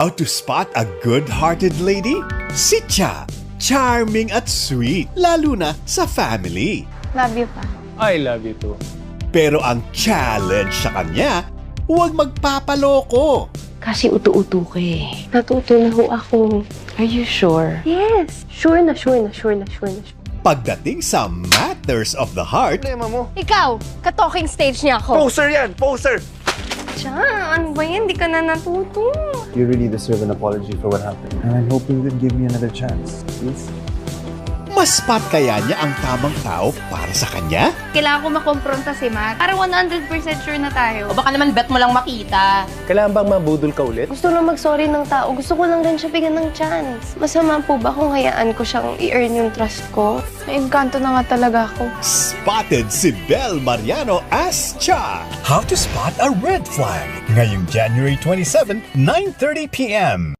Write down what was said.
How to spot a good-hearted lady? Si Cha. Charming at sweet, lalo na sa family. Love you pa. I love you too. Pero ang challenge sa kanya, huwag magpapaloko. Kasi utu-utu ka eh. Natuto na ho ako. Are you sure? Yes. Sure na. Pagdating sa matters of the heart, Problema mo. Ikaw, ka-talking stage niya ako. Poser yan! Poser! Siya, ano ba yan? Di ka na natuto. You really deserve an apology for what happened. And I'm hoping you'll give me another chance, please. mas-spot kaya niya ang tamang tao para sa kanya? Kailangan ko makompronta si Matt. Para 100% sure na tayo. O baka naman bet mo lang makita. Kailangan bang mabudol ka ulit? Gusto lang mag-sorry ng tao. Gusto ko lang rin siya bigyan ng chance. Masama po ba kung hayaan ko siyang i-earn yung trust ko? Nainkanto na nga talaga ako. Spotted si Bel Mariano as Cha. How to spot a red flag. Ngayong January 27, 9:30 p.m.